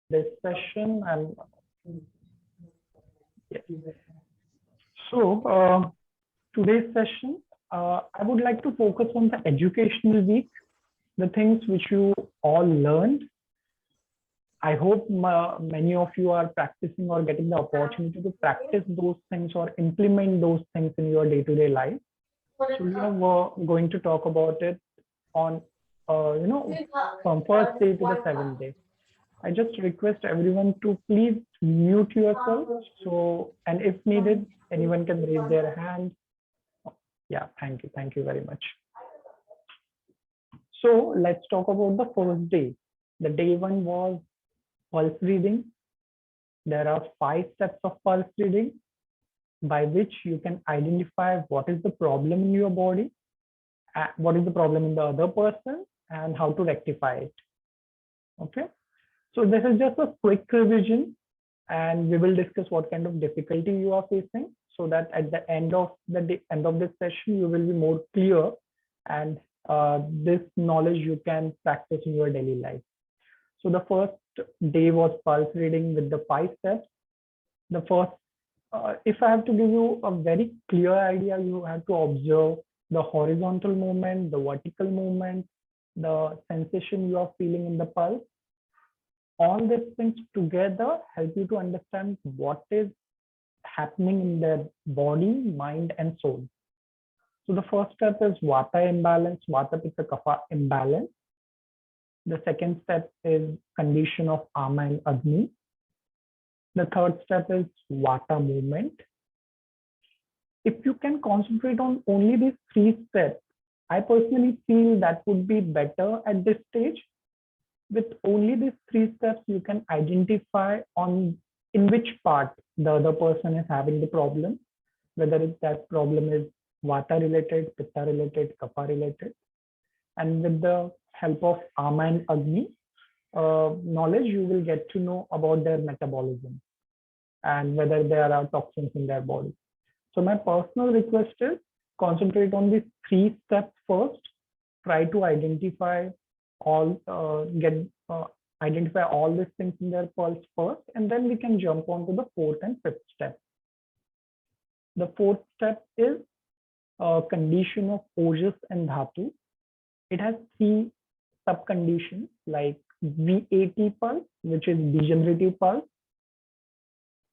This session and yes. So today's session, I would like to focus on the educational week, the things which you all learned. I hope many of you are practicing or getting the opportunity to practice those things or implement those things in your day-to-day life. So we are going to talk about it on, from first day to the seventh day. I just request everyone to please mute yourself. So, and if needed, anyone can raise their hand. Yeah, thank you. Thank you very much. So let's talk about the first day. The day one was pulse reading. There are 5 steps of pulse reading by which you can identify what is the problem in your body, what is the problem in the other person, and how to rectify it. Okay. So this is just a quick revision, and we will discuss what kind of difficulty you are facing, so that at the end of this session, you will be more clear, and this knowledge you can practice in your daily life. So the first day was pulse reading with the 5 steps. The first, if I have to give you a very clear idea, you have to observe the horizontal movement, the vertical movement, the sensation you are feeling in the pulse. All these things together help you to understand what is happening in their body, mind, and soul. So the first step is Vata imbalance, Vata Pitta Kapha imbalance. The second step is condition of Ama and Agni. The third step is Vata movement. If you can concentrate on only these 3 steps, I personally feel that would be better at this stage. With only these 3 steps, you can identify on in which part the other person is having the problem, whether that problem is Vata related, Pitta related, Kapha related. And with the help of Ama and Agni knowledge, you will get to know about their metabolism and whether there are toxins in their body. So my personal request is concentrate on these 3 steps first. Try to identify identify all these things in their pulse first, and then we can jump on to the 4th and 5th step. The 4th step is condition of Ojas and Dhatu. It has 3 sub-conditions like VAT pulse, which is degenerative pulse.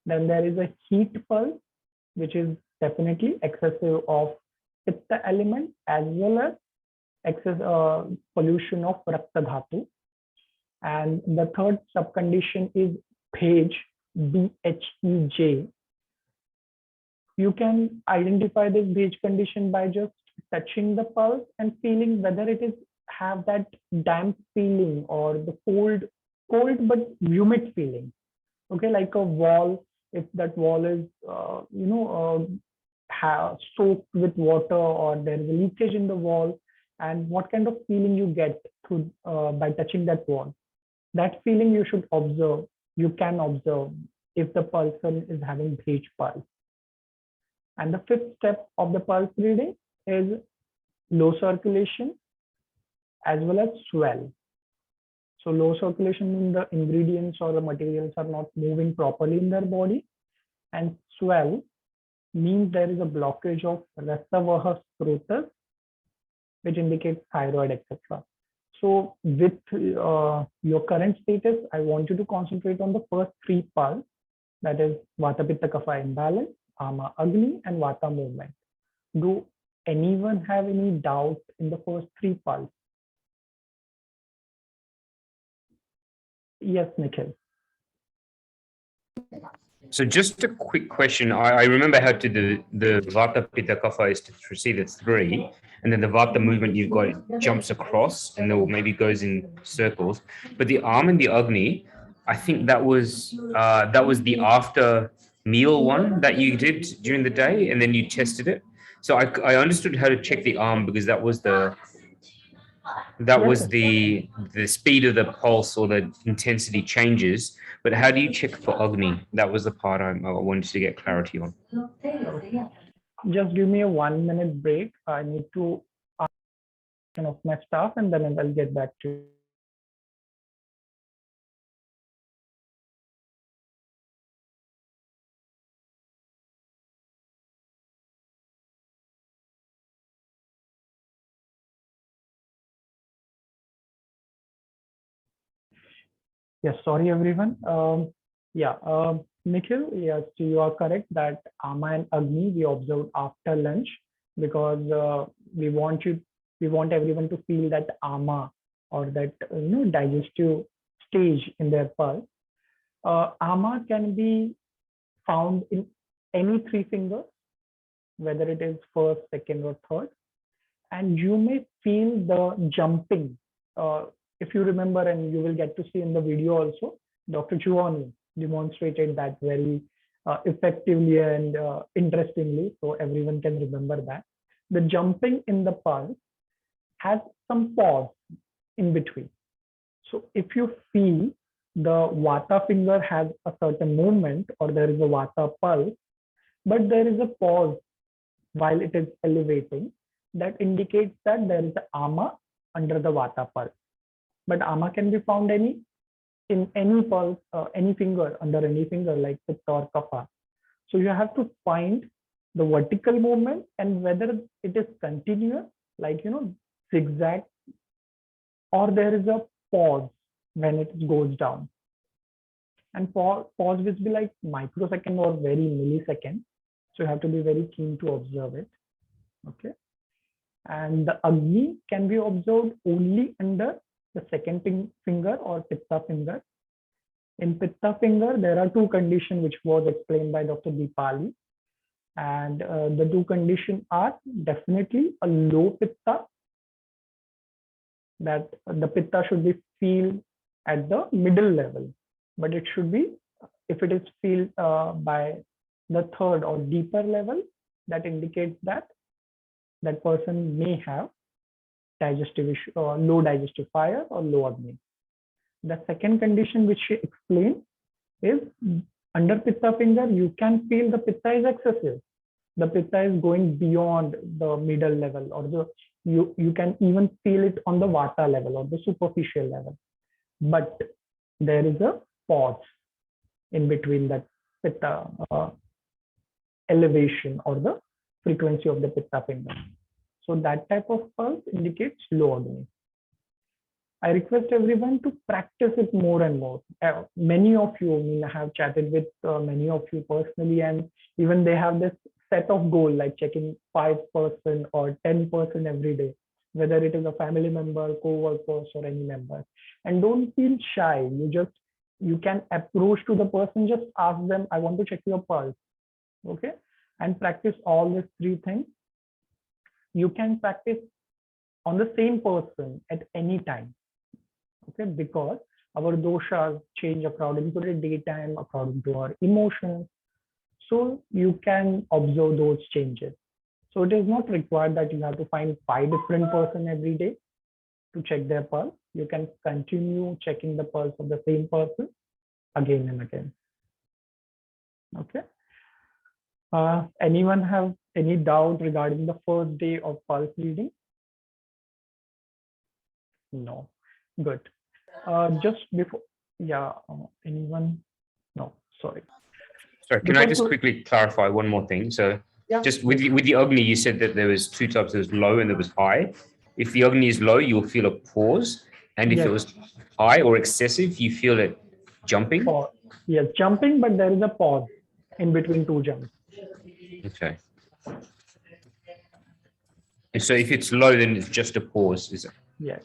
Then there is a heat pulse, which is definitely excessive of Pitta element, as well as excess pollution of Rakta Dhatu. And the third subcondition is Bhej, BHEJ. You can identify this Bhej condition by just touching the pulse and feeling whether it is have that damp feeling or the cold but humid feeling. Okay, like a wall, if that wall is soaked with water, or there is a leakage in the wall, and what kind of feeling you get through by touching that wall. That feeling you should observe. You can observe if the person is having Bhej pulse. And the 5th step of the pulse reading is low circulation as well as swell. So low circulation means the ingredients or the materials are not moving properly in their body, and swell means there is a blockage of Rasavaha Scrotus, which indicates thyroid, etc. So with your current status, I want you to concentrate on the first 3 pulse, that is Vata Pitta Kapha imbalance, Ama Agni, and Vata movement. Do anyone have any doubt in the first 3 pulse? Yes, Nikhil. So just a quick question. I remember how to do the Vata Pitta Kapha is to see the 3, and then the Vata movement you've got jumps across and then maybe goes in circles. But the Ama and the Agni, I think that was the after meal one that you did during the day, and then you tested it. So I understood how to check the arm because that was the speed of the pulse or the intensity changes. But how do you check for Agni? That was the part I wanted to get clarity on. Just give me a 1-minute break. I need to ask of my staff, and then I'll get back to you. Yes, sorry everyone. Yeah, Nikhil, yes, you are correct that Ama and Agni we observed after lunch because we want you, we want everyone to feel that Ama or that digestive stage in their pulse. Ama can be found in any three fingers, whether it is first, second, or third, and you may feel the jumping. Uh, if you remember, and you will get to see in the video also, Dr. Chuani demonstrated that very effectively and interestingly, so everyone can remember that. The jumping in the pulse has some pause in between. So if you feel the Vata finger has a certain movement or there is a Vata pulse, but there is a pause while it is elevating, that indicates that there is a ama under the vata pulse. But ama can be found in any pulse, any finger, under any finger like pitta or kapha. So you have to find the vertical movement and whether it is continuous, like zigzag, or there is a pause when it goes down. And pause will be like microsecond or very millisecond. So you have to be very keen to observe it. Okay. And the Agni can be observed only under the second finger or Pitta finger. In Pitta finger, there are two conditions which was explained by Dr. Deepali. And the two conditions are definitely a low Pitta, that the Pitta should be feel at the middle level, but it should be, if it is feel by the third or deeper level, that indicates that that person may have digestive issue or low digestive fire or low Agni. The second condition which she explained is under Pitta finger, you can feel the Pitta is excessive. The Pitta is going beyond the middle level, or you can even feel it on the Vata level or the superficial level. But there is a pause in between that Pitta elevation or the frequency of the Pitta finger. So that type of pulse indicates low Agni. I request everyone to practice it more and more. Many of you, I mean, I have chatted with many of you personally, and even they have this set of goal like checking 5% or 10% every day, whether it is a family member, co-workers, or any member. And don't feel shy. You can approach to the person, just ask them, I want to check your pulse. Okay. And practice all these three things. You can practice on the same person at any time. Okay, because our doshas change according to the daytime, according to our emotions. So you can observe those changes. So it is not required that you have to find 5 different person every day to check their pulse. You can continue checking the pulse of the same person again and again. Okay. Anyone have any doubt regarding the first day of pulse reading? No. Good. Just before, yeah, anyone? No, sorry. Sorry, can I just quickly clarify one more thing? So yeah, just with the Agni, you said that there was 2 types. There was low and there was high. If the Agni is low, you'll feel a pause. And if it was high or excessive, you feel it jumping. Pause. Yes, jumping, but there is a pause in between 2 jumps. Okay. And so if it's low, then it's just a pause, is it? Yes.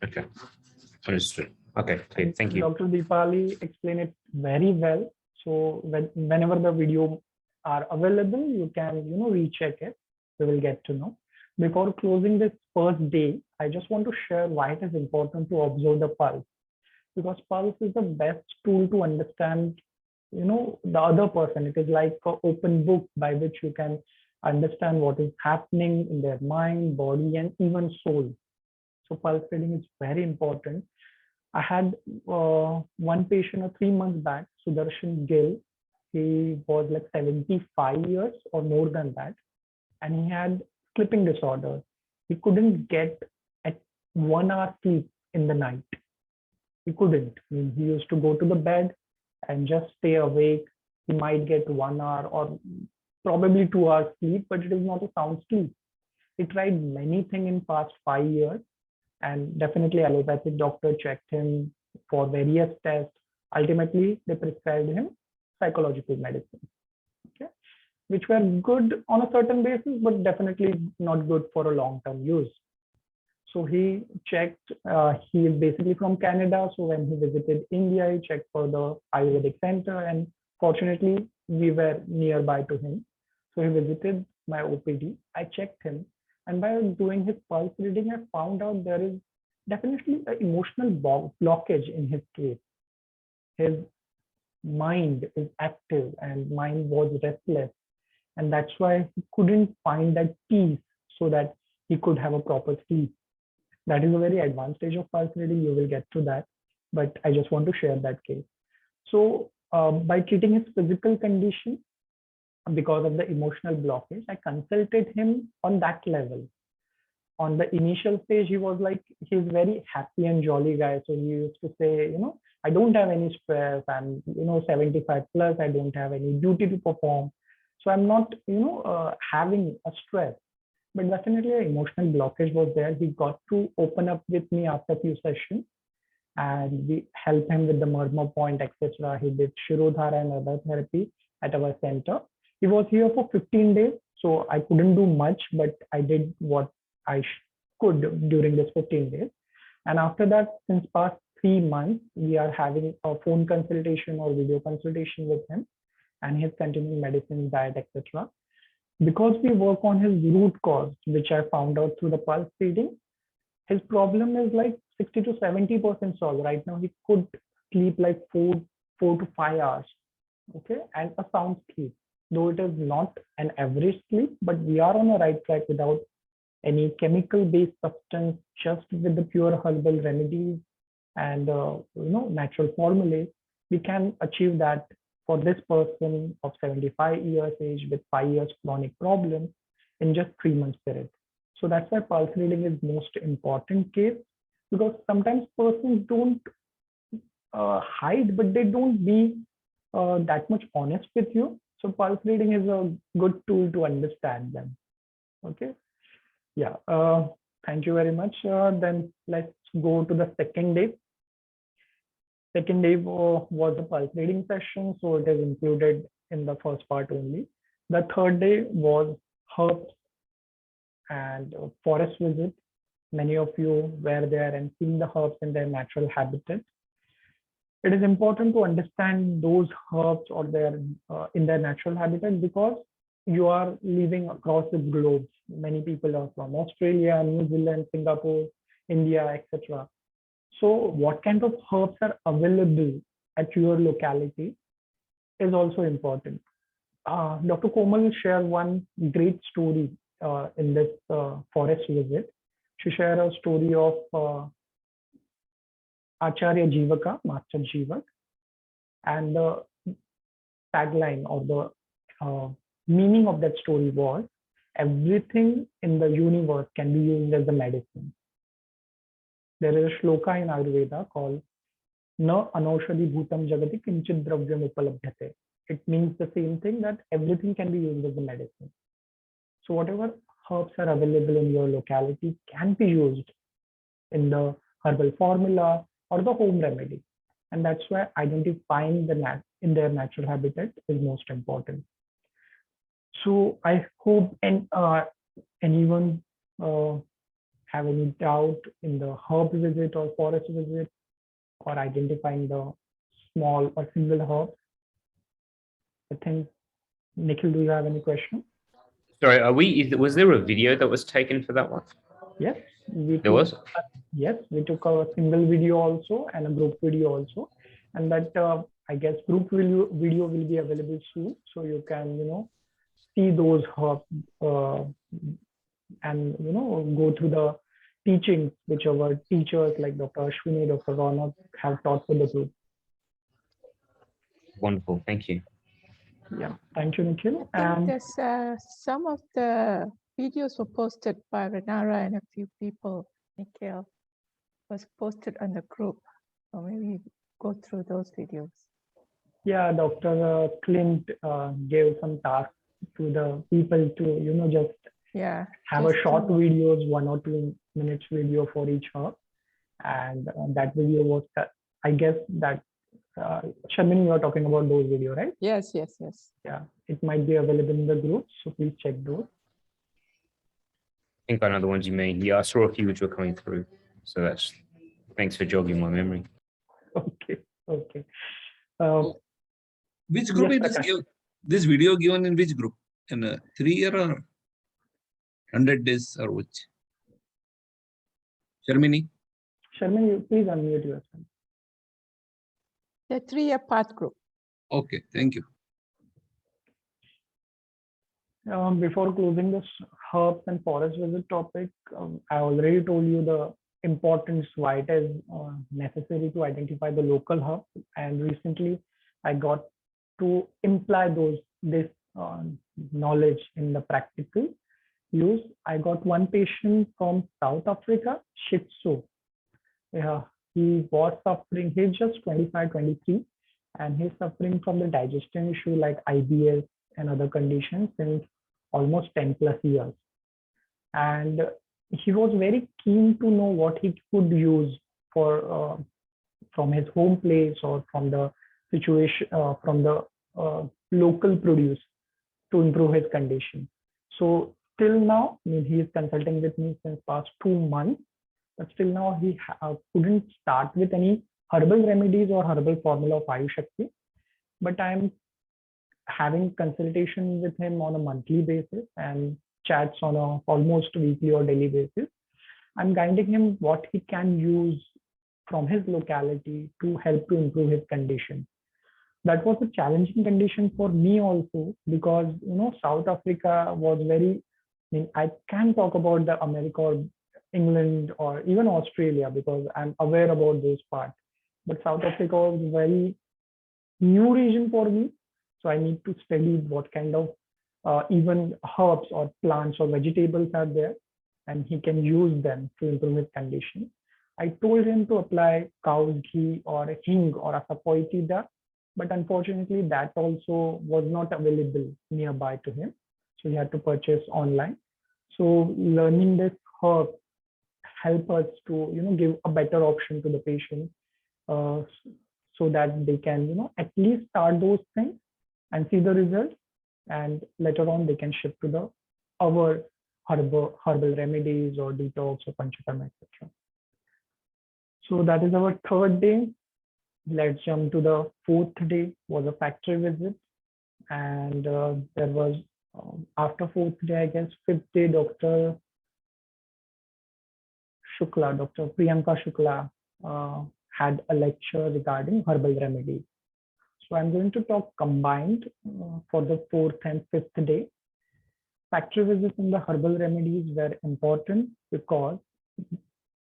Okay. Understood. Okay, clear. Thank you. Dr. Deepali explained it very well. So whenever the video are available, you can recheck it. You will get to know. Before closing this first day, I just want to share why it is important to observe the pulse, because pulse is the best tool to understand the other person. It is like an open book by which you can understand what is happening in their mind, body, and even soul. So pulse reading is very important. I had one patient 3 months back, Sudarshan Gill. He was like 75 years or more than that, and he had sleeping disorder. He couldn't get at 1 hour sleep in the night. He couldn't. I mean, he used to go to the bed and just stay awake. He might get 1 hour or probably 2 hours sleep, but it is not a sound sleep. He tried many things in past 5 years, and definitely allopathic doctor checked him, for various tests. Ultimately, they prescribed him psychological medicine, okay, which were good on a certain basis, but definitely not good for a long-term use. So he checked, he is basically from Canada. So when he visited India, he checked for the Ayurvedic center, and fortunately, we were nearby to him. So he visited my OPD. I checked him, and by doing his pulse reading, I found out there is definitely an emotional blockage in his case. His mind is active, and mind was restless, and that's why he couldn't find that peace so that he could have a proper sleep. That is a very advanced stage of pulse reading. You will get to that, but I just want to share that case. So by treating his physical condition because of the emotional blockage, I consulted him on that level. On the initial stage, he was like, he's very happy and jolly guy. So he used to say, I don't have any stress. I'm, 75 plus. I don't have any duty to perform. So I'm not, having a stress. But definitely an emotional blockage was there. He got to open up with me after a few sessions, and we helped him with the murmur point, etc. He did Shirodhara and other therapy at our center. He was here for 15 days, so I couldn't do much, but I did what I could during this 15 days. And after that, since past 3 months, we are having a phone consultation or video consultation with him, and he's continuing medicine, diet, etc. Because we work on his root cause, which I found out through the pulse reading, his problem is like 60 to 70% solved. Right now, he could sleep like 4 to 5 hours, okay, and a sound sleep. Though it is not an average sleep, but we are on the right track without any chemical-based substance, just with the pure herbal remedies and natural formulae. We can achieve that for this person of 75 years age with 5 years chronic problem in just 3 months period. So that's why pulse reading is most important case, because sometimes persons don't hide, but they don't be that much honest with you. So pulse reading is a good tool to understand them. Okay. Yeah. Thank you very much. Then let's go to the second day. Second day was a pulse reading session, so it is included in the first part only. The third day was herbs and forest visit. Many of you were there and seen the herbs in their natural habitat. It is important to understand those herbs or their in their natural habitat, because you are living across the globe. Many people are from Australia, New Zealand, Singapore, India, etc. So what kind of herbs are available at your locality is also important. Dr. Komal will share one great story in this forest visit. She shared a story of Acharya Jivaka, Master Jivak, and the tagline or the meaning of that story was, everything in the universe can be used as a medicine. There is a shloka in Ayurveda called Na Anoshadhi Bhutam Jagati Kinchit Dravyam Upalabhyate. It means the same thing, that everything can be used as a medicine. So whatever herbs are available in your locality can be used in the herbal formula or the home remedy. And that's why identifying the in their natural habitat is most important. So I hope anyone have any doubt in the herb visit or forest visit, or identifying the small or single herb. I think, Nikhil, do you have any question? Sorry, was there a video that was taken for that one? Yes, There was. Yes, we took a single video also and a group video also, and that I guess group video will be available soon, so you can see those herbs and go through the teachings which our teachers like Dr. Ashwini, Dr. Ronak have taught for the group. Wonderful, thank you. Yeah, thank you, Nikhil. And there's some of the videos were posted by Renara and a few people. Nikhil was posted on the group, so maybe go through those videos. Yeah, Dr. Clint gave some tasks to the people to just have a short videos, 1 or 2 minutes video for each herb, and that video was I guess that Sharmini, you are talking about those video, right? Yes. Yeah, it might be available in the group, so please check those. I think I know the ones you mean. Yeah, I saw a few which were coming through. So thanks for jogging my memory. Okay. Which group yes, it is Prakash. this video given in which group? In a 3 year or 100 days or which? Sharmini? Sharmini, please unmute yourself. The 3-year path group. Okay, thank you. Before closing this herbs and forest visit topic, I already told you the importance why it is necessary to identify the local herbs. And recently, I got to imply this knowledge in the practical use. I got one patient from South Africa, Shih Tzu. Yeah, he was suffering. He's just 25, 23, and he's suffering from the digestion issue like IBS and other conditions since almost 10 plus years. And he was very keen to know what he could use for from his home place or from the situation from the local produce to improve his condition. So till now, I mean, he is consulting with me since past 2 months, but still now he couldn't start with any herbal remedies or herbal formula of Ayush Shakti. But I'm having consultation with him on a monthly basis and chats on a almost weekly or daily basis. I'm guiding him what he can use from his locality to help to improve his condition. That was a challenging condition for me also because South Africa was very. I mean, I can talk about the America or England or even Australia because I'm aware about those parts. But South Africa was very new region for me, so I need to study what kind of even herbs or plants or vegetables are there, and he can use them to improve his condition. I told him to apply cow's ghee or a hing or a sapoitida, but unfortunately that also was not available nearby to him, so he had to purchase online. So learning this herb help us to give a better option to the patient, uh, so that they can at least start those things and see the results, and later on they can shift to the our herbal remedies or detox or panchakarma, etc. So that is our third day. Let's jump to the fourth day, was a factory visit, and there was after fourth day, I guess fifth day, Dr. Priyanka Shukla had a lecture regarding herbal remedies. So I'm going to talk combined for the fourth and fifth day. Factory visits in the herbal remedies were important because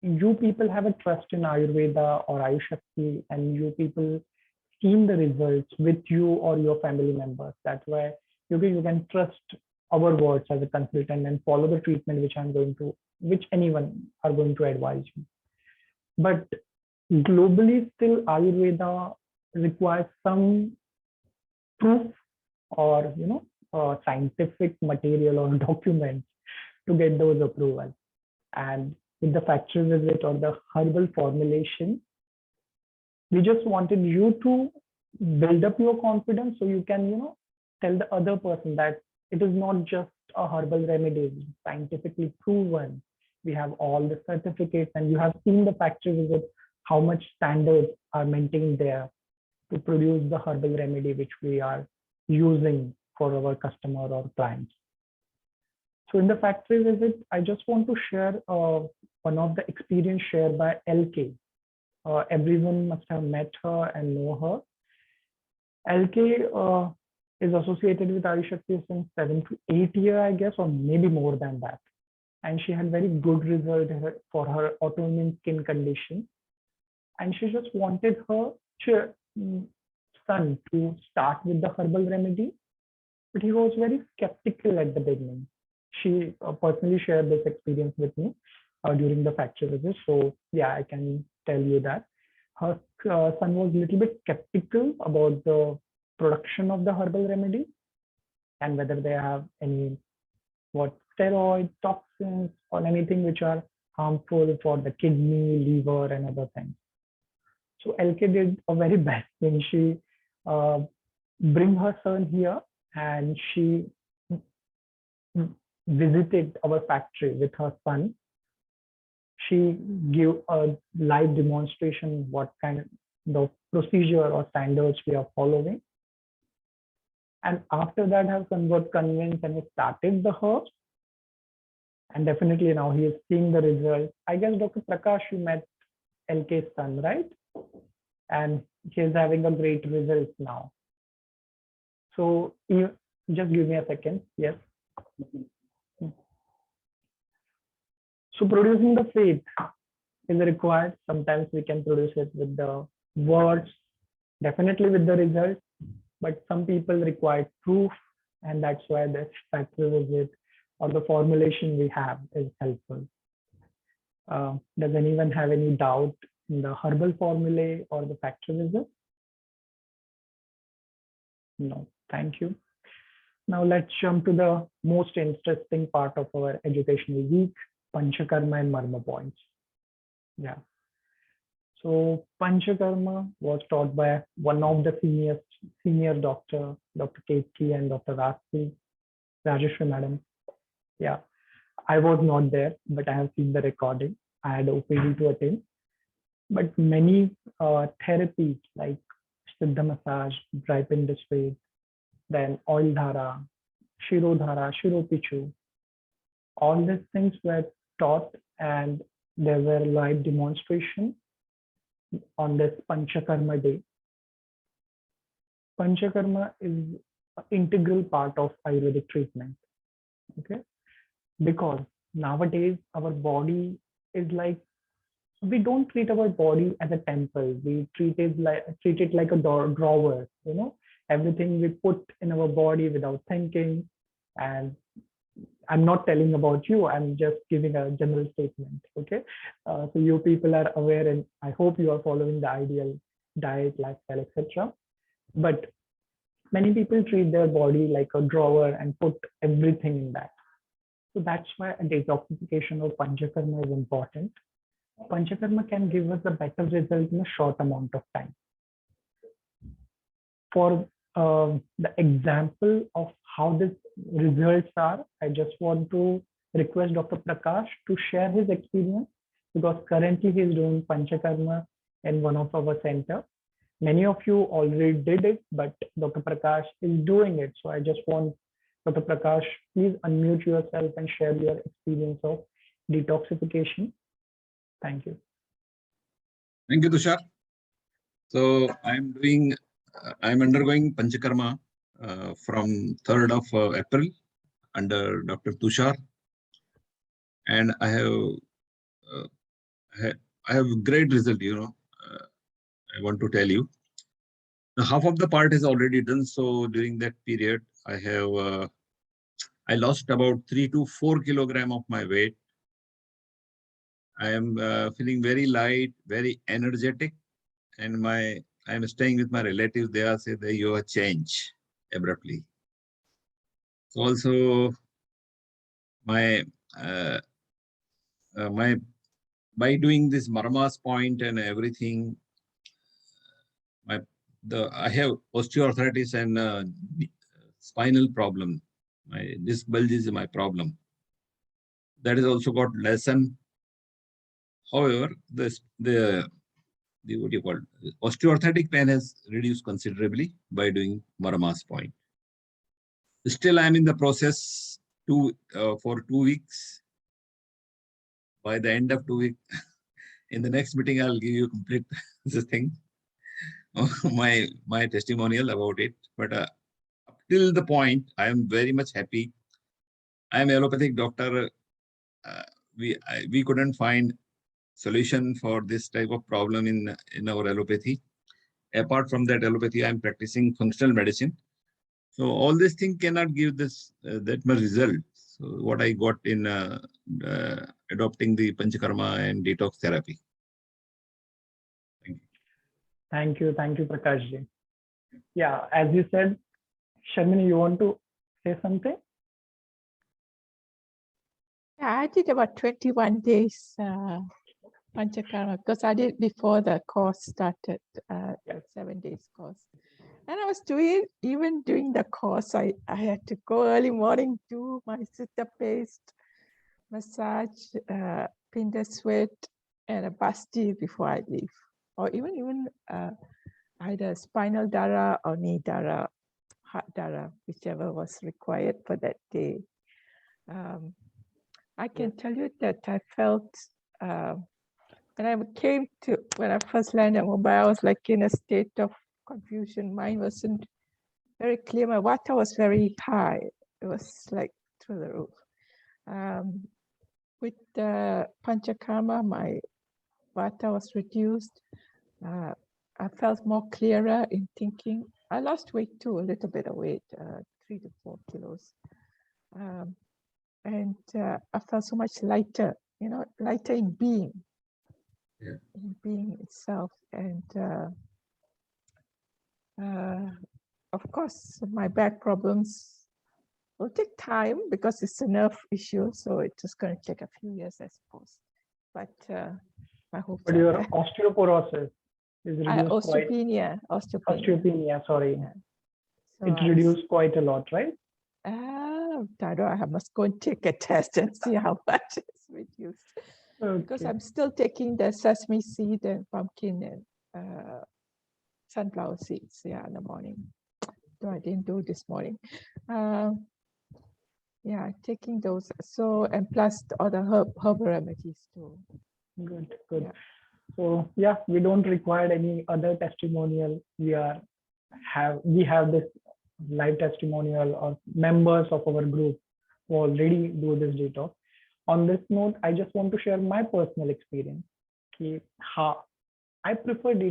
you people have a trust in Ayurveda or Ayush Shakti, and you people seen the results with you or your family members. That's why you can trust our words as a consultant and follow the treatment which anyone are going to advise you. But globally, still Ayurveda requires some proof or scientific material or documents to get those approvals. And with the factory visit or the herbal formulation, we just wanted you to build up your confidence so you can tell the other person that it is not just a herbal remedy, it's scientifically proven. We have all the certificates, and you have seen the factory visit how much standards are maintained there to produce the herbal remedy which we are using for our customer or clients. So in the factory visit, I just want to share one of the experience shared by LK. Everyone must have met her and know her. LK is associated with Ayush Shakti since 7 to 8 years, I guess, or maybe more than that. And she had very good result for her autoimmune skin condition. And she just wanted her son to start with the herbal remedy, but he was very skeptical at the beginning. She personally shared this experience with me during the factory visit. So yeah, I can tell you that her son was a little bit skeptical about the production of the herbal remedy and whether they have any steroids, toxins, or anything which are harmful for the kidney, liver, and other things. So LK did a very best thing. She bring her son here, and she visited our factory with her son. She gave a live demonstration what kind of the procedure or standards we are following. And after that, her son got convinced and he started the herbs. And definitely now he is seeing the results. I guess Dr. Prakash, you met LK's son, right? And he is having a great result now. So you just give me a second. Yes. So producing the faith is required. Sometimes we can produce it with the words, definitely with the results, but some people require proof, and that's why this factory visit or the formulation we have is helpful. Does anyone have any doubt in the herbal formulae or the factory visit? No, thank you. Now let's jump to the most interesting part of our educational week, Panchakarma and Marma points. Yeah. So Panchakarma was taught by one of the senior doctor, Dr. Ketki and Dr. Rajeshwari madam. Yeah, I was not there, but I have seen the recording. I had OPD to attend. But many therapies like Siddha massage, dry pindasway, then oil dhara, shirodhara, shiropichu, all these things were taught, and there were live demonstrations on this Panchakarma day. Panchakarma is an integral part of Ayurvedic treatment. Okay, because nowadays our body is like, we don't treat our body as a temple. We treat it like a drawer. You know, everything we put in our body without thinking. And I'm not telling about you. I'm just giving a general statement. Okay, so you people are aware, and I hope you are following the ideal diet, lifestyle, etc. But many people treat their body like a drawer and put everything in that. So that's why a detoxification of Panchakarma is important. Panchakarma can give us a better result in a short amount of time. For the example of how these results are, I just want to request Dr. Prakash to share his experience, because currently he is doing Panchakarma in one of our center. Many of you already did it, but Dr. Prakash is doing it. So I just want Dr. Prakash, please unmute yourself and share your experience of detoxification. Thank you. Thank you, Tushar. So I'm undergoing Panchakarma from 3rd of April under Dr. Tushar, and I have great result. I want to tell you. Now, half of the part is already done. So during that period, I lost about 3 to 4 kilograms of my weight. I am feeling very light, very energetic, and I'm staying with my relatives. They are saying that you have changed abruptly. So also by doing this Marma's point and everything, I have osteoarthritis and spinal problem. My disc bulge is my problem. That is also got lessened. However, the what you call osteoarthritic pain has reduced considerably by doing Marma's point. Still, I'm in the process for 2 weeks. By the end of 2 weeks, in the next meeting, I'll give you complete this thing, my testimonial about it. But up till the point, I am very much happy. I am an allopathic doctor. We couldn't find solution for this type of problem in our allopathy. Apart from that allopathy, I'm practicing functional medicine. So all these things cannot give this that much result. So what I got in adopting the Panchakarma and detox therapy. Thank you. Thank you, Prakash ji. Yeah, as you said, Sharmini, you want to say something? Yeah, I did about 21 days Panchakarma, because I did before the course started, Yeah. the 7 days course. And I was even doing the course, I had to go early morning, do my sitta paste, massage, pinda sweat, and a basti before I leave. Or even either spinal dara or knee dara, heart dara, whichever was required for that day. I can tell you that I felt when I first landed in Mumbai, I was like in a state of confusion. Mine wasn't very clear. My vata was very high. It was like through the roof. With the panchakarma, my vata was reduced. I felt more clearer in thinking. I lost weight too, a little bit of weight, 3 to 4 kilos. And I felt so much lighter, lighter in being. Yeah. In being itself. And of course, my back problems will take time because it's a nerve issue. So it's just going to take a few years, I suppose. But my hopes But are your there. osteoporosis is reduced quite. Osteopenia, sorry. Yeah. So It's reduced quite a lot, right? I must go and take a test and see how much it's reduced. Because Okay. I'm still taking the sesame seed and pumpkin and sunflower seeds, in the morning. So I didn't do this morning. Taking those. So, and plus all the herbal remedies too. Good, good. Yeah. So yeah, we don't require any other testimonial. We have this live testimonial or members of our group who already do this detox. On this note, I just want to share my personal experience. I prefer to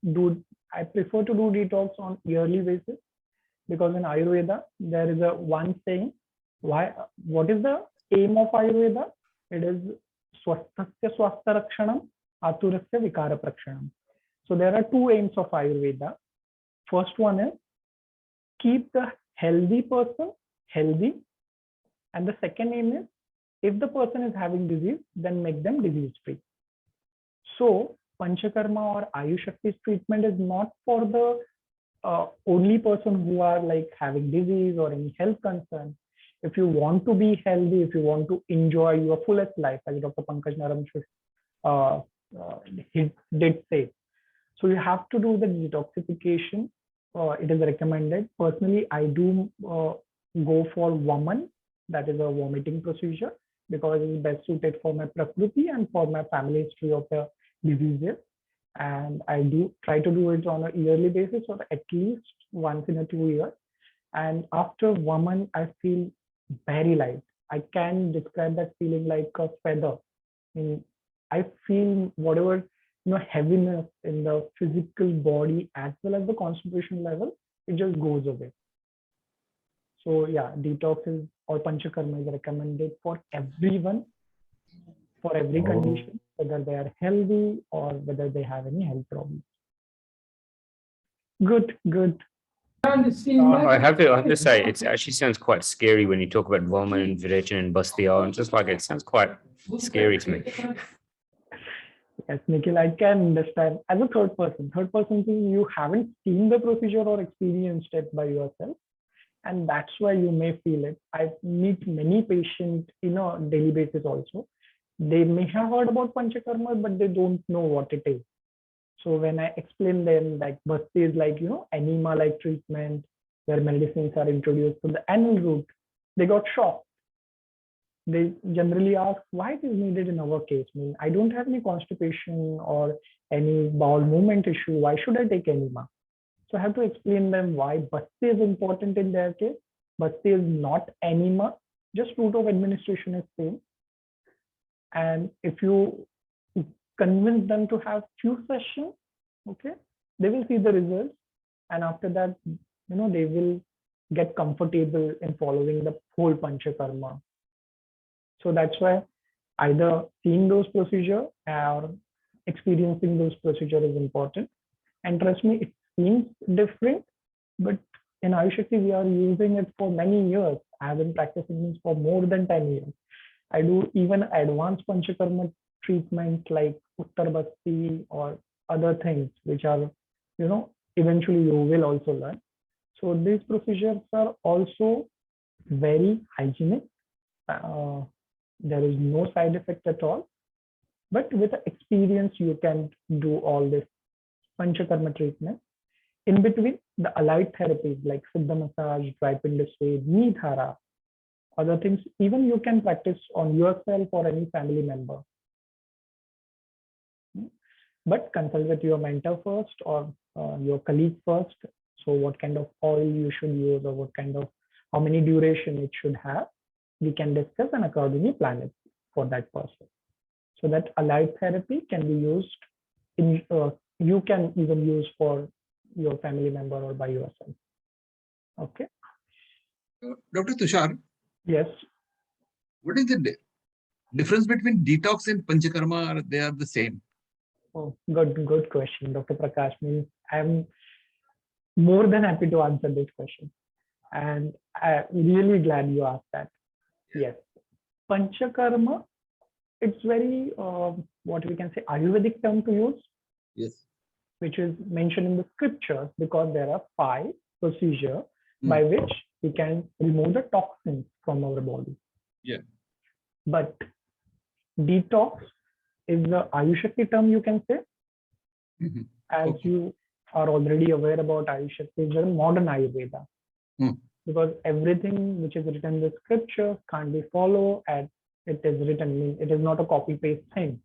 do detox on yearly basis, because in Ayurveda there is a one saying. What is the aim of Ayurveda? It is swasthasya swastha rakshanam, aturasya vikara prakshanam. So there are two aims of Ayurveda. First one is keep the healthy person healthy, and the second aim is if the person is having disease, then make them disease free. So Panchakarma or Ayushakti's treatment is not for the only person who are like having disease or any health concern. If you want to be healthy, if you want to enjoy your fullest life, as Dr. Pankaj Naram he did say, so you have to do the detoxification. It is recommended. Personally, I do go for Vaman, that is a vomiting procedure, because it is best suited for my prakriti and for my family history of the diseases. And I do try to do it on a yearly basis or at least once in a 2 years. And after Vaman, I feel very light. I can describe that feeling like a feather. I feel whatever heaviness in the physical body as well as the concentration level, it just goes away. So yeah, detox is or Panchakarma is recommended for everyone, for every condition, whether they are healthy or whether they have any health problems. Good, good. I have to say, it actually sounds quite scary when you talk about Vaman and Virechan and Bastial. And just like it sounds quite scary to me. Yes, Nikhil, I can understand. As a third person, you haven't seen the procedure or experienced it by yourself. And that's why you may feel it. I meet many patients in a daily basis also. They may have heard about Panchakarma, but they don't know what it is. So when I explain them, like Basti is like, enema-like treatment where medicines are introduced to the anal route, they got shocked. They generally ask why it is needed in our case. I don't have any constipation or any bowel movement issue. Why should I take enema? So I have to explain them why Basti is important in their case. Basti is not enema, just route of administration is same. And if you convince them to have few sessions, okay, they will see the results, and after that, they will get comfortable in following the whole Panchakarma. So that's why either seeing those procedures or experiencing those procedures is important. And trust me, it seems different, but in Ayushakti, we are using it for many years. I have been practicing this for more than 10 years. I do even advanced Panchakarma treatment like Uttar Basti or other things which are, eventually you will also learn. So these procedures are also very hygienic. There is no side effect at all. But with the experience, you can do all this Panchakarma treatment. In between, the allied therapies like Siddha massage, dry Pindaswed, Nidhara, other things, even you can practice on yourself or any family member. But consult with your mentor first or your colleague first. So what kind of oil you should use or how many duration it should have, we can discuss and accordingly plan it for that person. So that allied therapy can be used you can even use for your family member or by yourself. Okay. Dr. Tushar, Yes. what is the difference between detox and Panchakarma? Or they are the same? Oh, good question, Dr. Prakash. Means I'm more than happy to answer this question. And I'm really glad you asked that. Yes. Panchakarma, it's very, what we can say, Ayurvedic term to use. Yes. Which is mentioned in the scriptures because there are 5 procedures by which we can remove the toxins from our body. Yeah. But detox is the Ayushakti term, you can say. As you are already aware about Ayushakti, is a modern Ayurveda. Because everything which is written in the scripture can't be followed as it is written. It is not a copy-paste thing.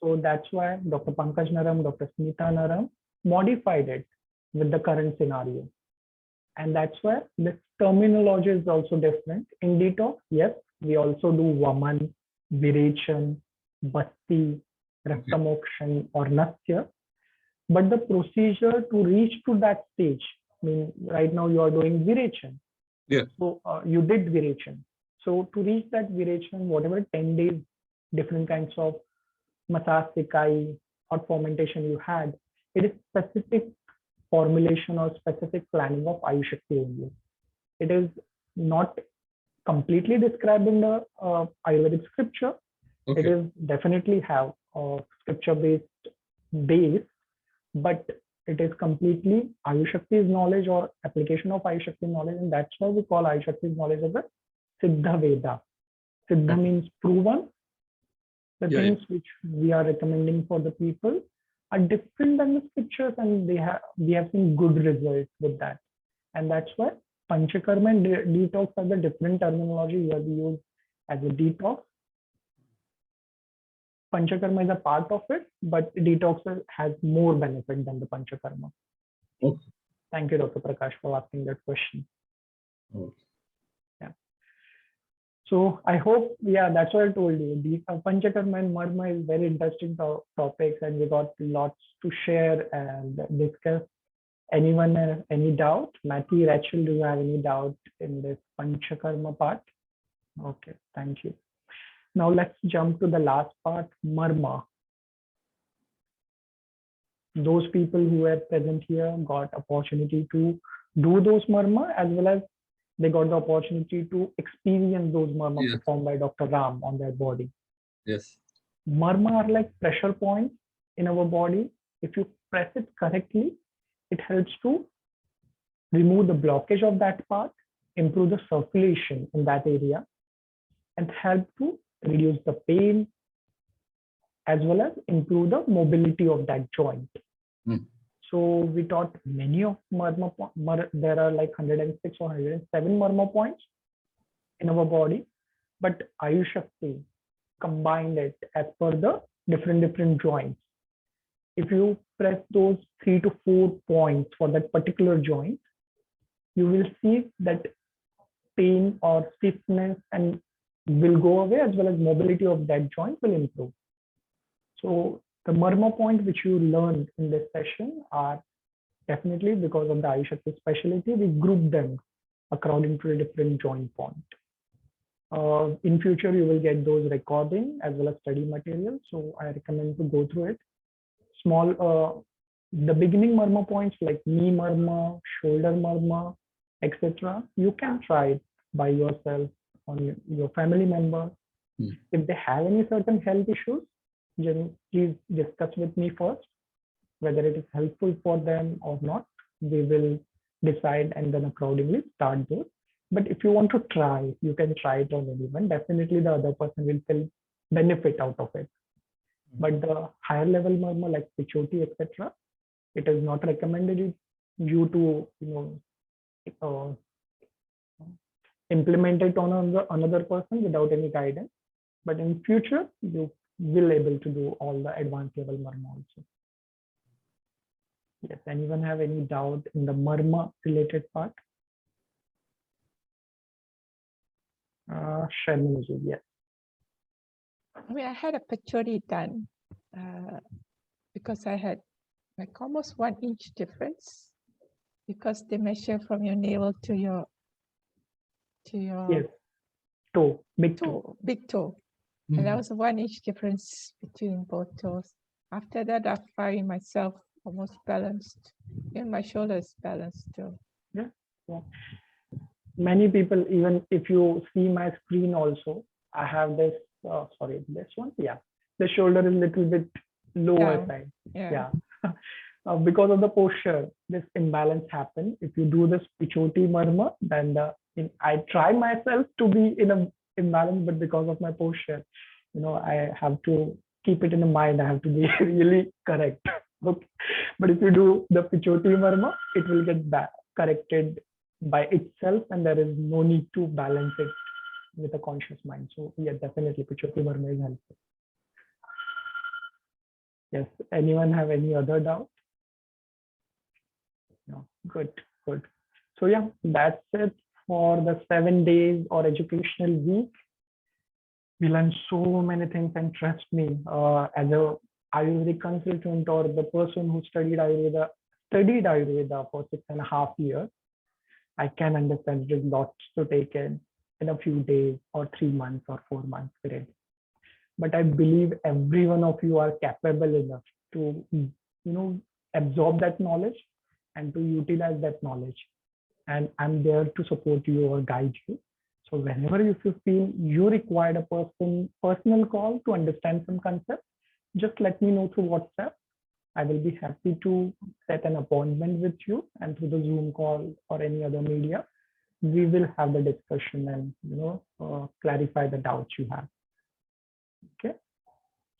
So that's why Dr. Pankaj Naram, Dr. Smita Naram modified it with the current scenario. And that's why this terminology is also different. In detox, yes, we also do Vaman, Virechan, Basti, Raktamokshan or Natya. But the procedure to reach to that stage, right now you are doing Virechan. Yeah. So you did Virechan. So to reach that Virechan, whatever 10 days, different kinds of massage sikai or fermentation you had, it is specific formulation or specific planning of Ayushakti only. It is not completely described in the Ayurvedic scripture. It is definitely have a scripture-based base, but it is completely Ayushakti's knowledge or application of Ayushakti knowledge, and that's why we call Ayushakti's knowledge as a Siddha Veda. Siddha means proven. The things which we are recommending for the people are different than the scriptures, and we have seen good results with that. And that's why Panchakarma and detox are the different terminology here we use as a detox. Panchakarma is a part of it, but detox has more benefit than the Panchakarma. Okay. Thank you, Dr. Prakash, for asking that question. Okay. So I hope, that's what I told you. The Panchakarma and Marma is very interesting topics, and we got lots to share and discuss. Anyone have any doubt? Matthew, Rachel, do you have any doubt in this Panchakarma part? Okay, thank you. Now let's jump to the last part, Marma. Those people who were present here got opportunity to do those Marma, as well as they got the opportunity to experience those Marma performed by Dr. Ram on their body. Yes. Marma are like pressure points in our body. If you press it correctly, it helps to remove the blockage of that part, improve the circulation in that area, and help to reduce the pain, as well as improve the mobility of that joint. So we taught many of Marma. There are like 106 or 107 Marma points in our body, but Ayushakti combined it as per the different joints. If you press those 3 to 4 points for that particular joint, you will see that pain or stiffness and will go away, as well as mobility of that joint will improve. So the Marma point which you learned in this session are definitely because of the Ayushakti specialty, we group them according to a different joint point. In future, you will get those recording as well as study material. So I recommend to go through it. The beginning Marma points like knee Marma, shoulder Marma, etc. You can try it by yourself on your family member. If they have any certain health issues, please discuss with me first whether it is helpful for them or not. We will decide and then accordingly start those. But if you want to try, you can try it on anyone. Definitely the other person will feel benefit out of it. But the higher level murmur like pichoti, etc., it is not recommended you to implement it on another person without any guidance. But in future, you will able to do all the advanced level murmur also. Yes, anyone have any doubt in the murmur related part? Sharmini, yes. I mean, I had a pichoti done because I had like almost 1 inch difference because they measure from your navel to your Yes, toe, big toe. big toe. And that was a 1 inch difference between both toes. After that, I find myself almost balanced. And my shoulder is balanced too. Yeah. Many people, even if you see my screen also, I have this, sorry, this one. Yeah. The shoulder is a little bit lower Down. side. Yeah. Because of the posture, this imbalance happen. If you do this pichoti murmur, then I try myself to be in a imbalance, but because of my posture, I have to keep it in the mind. I have to be really correct. Okay. But if you do the pichoti murmur, it will get corrected by itself, and there is no need to balance it with a conscious mind. So yeah, definitely pichoti murmur is helpful. Yes. Anyone have any other doubt? No. Good. So yeah, that's it for the 7 days or educational week. We learned so many things, and trust me, as a Ayurvedic consultant or the person who studied Ayurveda for 6.5 years, I can understand there's lots to take in a few days or 3 months or 4 months period. But I believe every one of you are capable enough to, absorb that knowledge and to utilize that knowledge. And I'm there to support you or guide you. So whenever you feel you require a personal call to understand some concept, just let me know through WhatsApp. I will be happy to set an appointment with you, and through the Zoom call or any other media, we will have the discussion and clarify the doubts you have. Okay.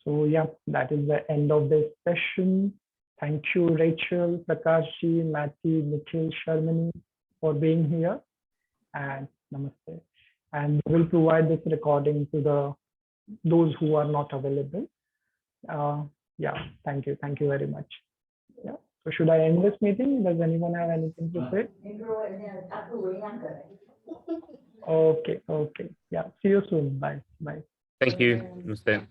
So yeah, that is the end of this session. Thank you, Rachel, Prakashji, Matthew, Nikhil, Sharmini for being here, and namaste. And we'll provide this recording to those who are not available. Yeah, thank you very much. Yeah. So should I end this meeting? Does anyone have anything to say? Okay. Yeah. See you soon. Bye. Thank you. Namaste.